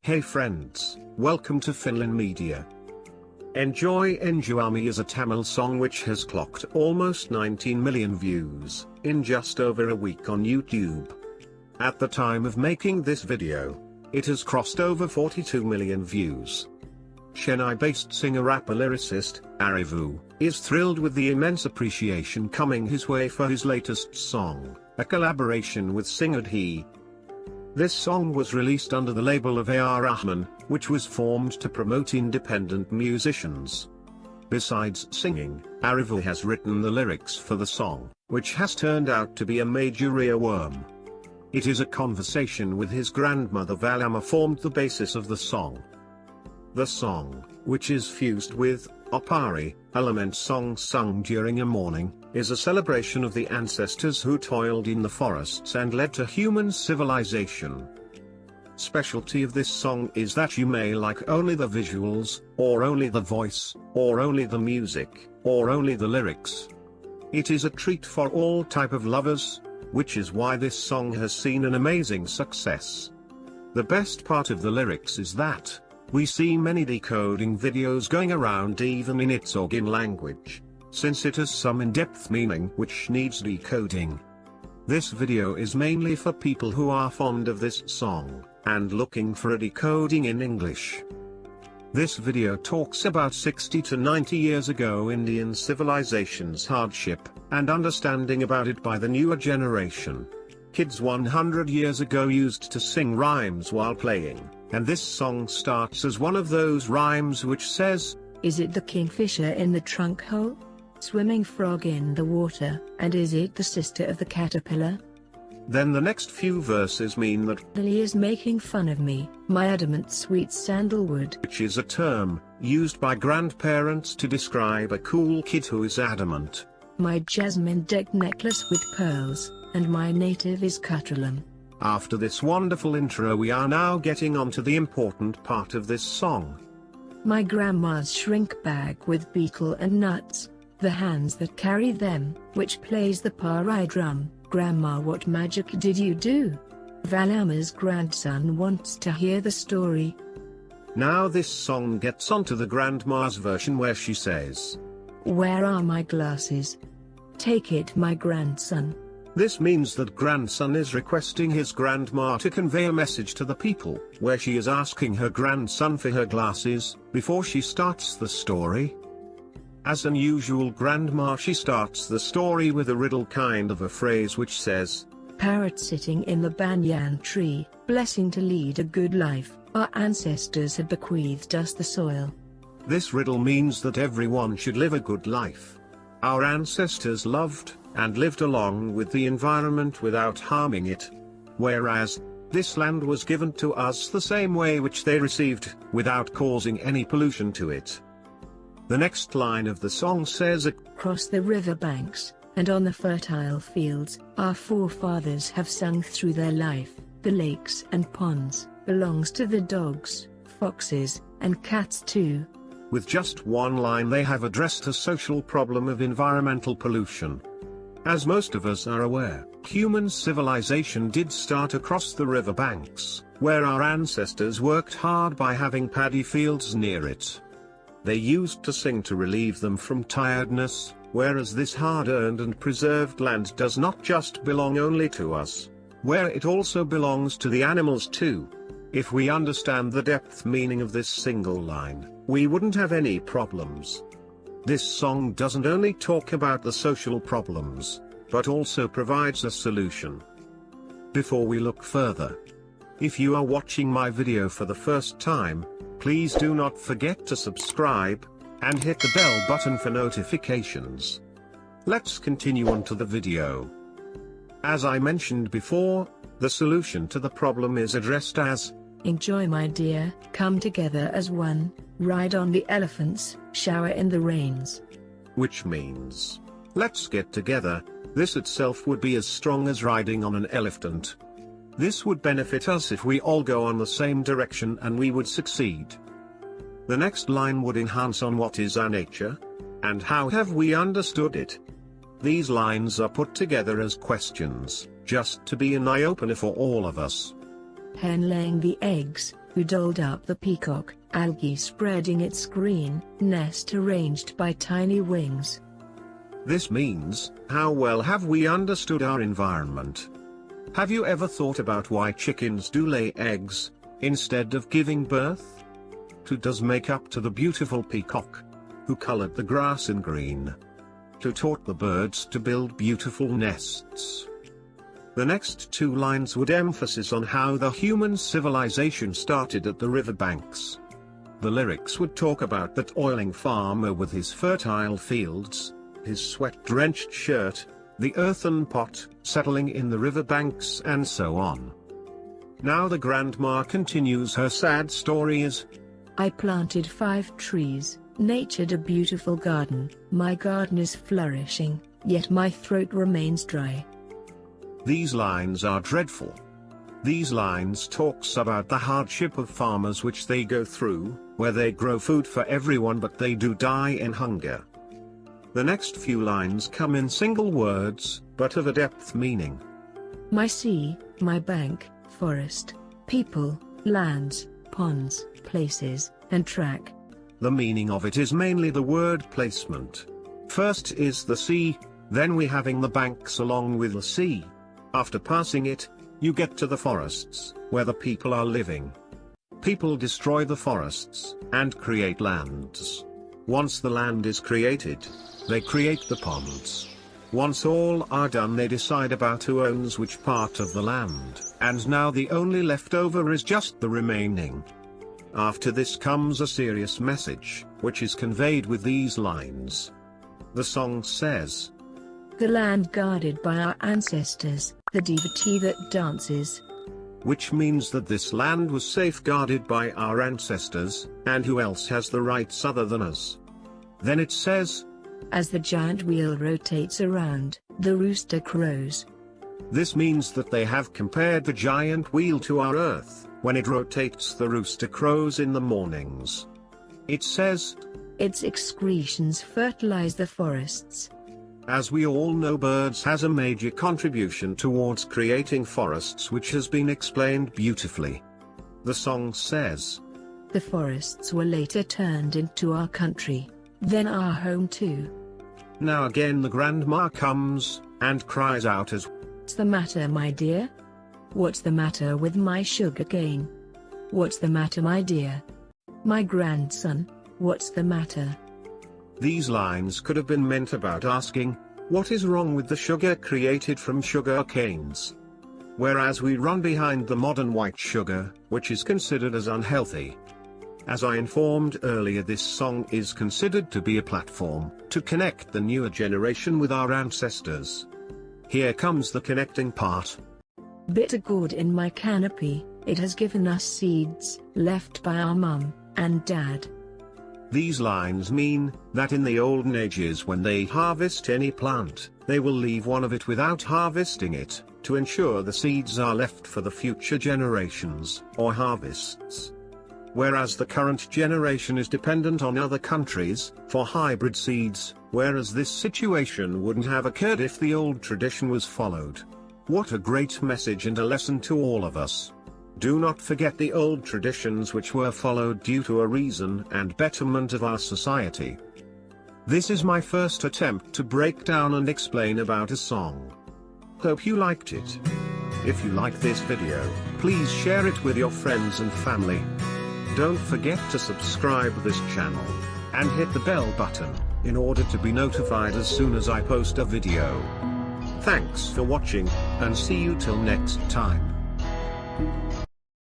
Hey friends, welcome to Finland Media. Enjoy Enjoyami is a Tamil song which has clocked almost 19 million views in just over a week on YouTube. At the time of making this video, it has crossed over 42 million views. Chennai-based singer-rapper-lyricist, Arivu, is thrilled with the immense appreciation coming his way for his latest song, a collaboration with singer He. This song was released under the label of A.R. Rahman, which was formed to promote independent musicians. Besides singing, Arivu has written the lyrics for the song, which has turned out to be a major earworm. It is a conversation with his grandmother Valama formed the basis of the song. The song, which is fused with Opari, a lament song sung during a mourning, is a celebration of the ancestors who toiled in the forests and led to human civilization. Specialty of this song is that you may like only the visuals, or only the voice, or only the music, or only the lyrics. It is a treat for all type of lovers, which is why this song has seen an amazing success. The best part of the lyrics is that we see many decoding videos going around even in its origin language, since it has some in-depth meaning which needs decoding. This video is mainly for people who are fond of this song, and looking for a decoding in English. This video talks about 60 to 90 years ago Indian civilization's hardship, and understanding about it by the newer generation. Kids 100 years ago used to sing rhymes while playing, and this song starts as one of those rhymes which says, "Is it the kingfisher in the trunk hole? Swimming frog in the water, and is it the sister of the caterpillar?" Then the next few verses mean that Lily is making fun of me, my adamant sweet sandalwood, which is a term used by grandparents to describe a cool kid who is adamant. My jasmine decked necklace with pearls, and my native is Kuttalam. After this wonderful intro we are now getting on to the important part of this song. My grandma's shrink bag with beetle and nuts, the hands that carry them, which plays the parai drum. Grandma, what magic did you do? Valama's grandson wants to hear the story. Now this song gets onto the grandma's version where she says, "Where are my glasses? Take it, my grandson." This means that grandson is requesting his grandma to convey a message to the people, where she is asking her grandson for her glasses, before she starts the story. As unusual grandma she starts the story with a riddle kind of a phrase which says, "Parrot sitting in the banyan tree, blessing to lead a good life, our ancestors had bequeathed us the soil." This riddle means that everyone should live a good life. Our ancestors loved and lived along with the environment without harming it. Whereas, this land was given to us the same way which they received, without causing any pollution to it. The next line of the song says, "Across the river banks, and on the fertile fields, our forefathers have sung through their life, the lakes and ponds, belongs to the dogs, foxes, and cats too." With just one line they have addressed a social problem of environmental pollution. As most of us are aware, human civilization did start across the river banks, where our ancestors worked hard by having paddy fields near it. They used to sing to relieve them from tiredness, whereas this hard-earned and preserved land does not just belong only to us, where it also belongs to the animals too. If we understand the depth meaning of this single line, we wouldn't have any problems. This song doesn't only talk about the social problems, but also provides a solution. Before we look further, if you are watching my video for the first time, please do not forget to subscribe, and hit the bell button for notifications. Let's continue on to the video. As I mentioned before, the solution to the problem is addressed as, "Enjoy my dear, come together as one, ride on the elephants, shower in the rains." which means, let's get together. This itself would be as strong as riding on an elephant. This would benefit us if we all go on the same direction and we would succeed. The next line would enhance on what is our nature, and how have we understood it. These lines are put together as questions, just to be an eye-opener for all of us. hen laying the eggs, who dolled up the peacock, algae spreading its green nest arranged by tiny wings. This means, how well have we understood our environment? Have you ever thought about why chickens do lay eggs, instead of giving birth? Who does make up to the beautiful peacock? Who colored the grass in green? Who taught the birds to build beautiful nests? The next two lines would emphasize on how the human civilization started at the riverbanks. The lyrics would talk about that oiling farmer with his fertile fields, his sweat-drenched shirt, the earthen pot settling in the riverbanks, and so on. Now the grandma continues her sad stories. I planted 5 trees, natured a beautiful garden, my garden is flourishing, yet my throat remains dry. These lines are dreadful. These lines talks about the hardship of farmers which they go through, where they grow food for everyone but they do die in hunger. The next few lines come in single words, but of a depth meaning. My sea, my bank, forest, people, lands, ponds, places, and track. The meaning of it is mainly the word placement. First is the sea, then we having the banks along with the sea. After passing it, you get to the forests, where the people are living. People destroy the forests, and create lands. Once the land is created, they create the ponds. Once all are done, they decide about who owns which part of the land, and now the only leftover is just the remaining. After this comes a serious message, which is conveyed with these lines. The song says, The land guarded by our ancestors, the devotee that dances. Which means that this land was safeguarded by our ancestors, and who else has the rights other than us? Then it says, As the giant wheel rotates around, the rooster crows. This means that they have compared the giant wheel to our earth. When it rotates, the rooster crows in the mornings. It says, Its excretions fertilize the forests. As we all know, birds has a major contribution towards creating forests, which has been explained beautifully. The song says, The forests were later turned into our country, then our home too. Now again the grandma comes, and cries out as, What's the matter, my dear? What's the matter with my sugar cane? What's the matter, my dear? My grandson, what's the matter? These lines could have been meant about asking, what is wrong with the sugar created from sugar canes? Whereas we run behind the modern white sugar, which is considered as unhealthy. As I informed earlier, this song is considered to be a platform to connect the newer generation with our ancestors. Here comes the connecting part. Bitter gourd in my canopy, it has given us seeds, left by our mum and dad. These lines mean that in the olden ages, when they harvest any plant, they will leave one of it without harvesting it, to ensure the seeds are left for the future generations, or harvests. Whereas the current generation is dependent on other countries, for hybrid seeds, whereas this situation wouldn't have occurred if the old tradition was followed. What a great message and a lesson to all of us. Do not forget the old traditions which were followed due to a reason and betterment of our society. This is my first attempt to break down and explain about a song. Hope you liked it. If you like this video, please share it with your friends and family. Don't forget to subscribe this channel, and hit the bell button, in order to be notified as soon as I post a video. Thanks for watching, and see you till next time.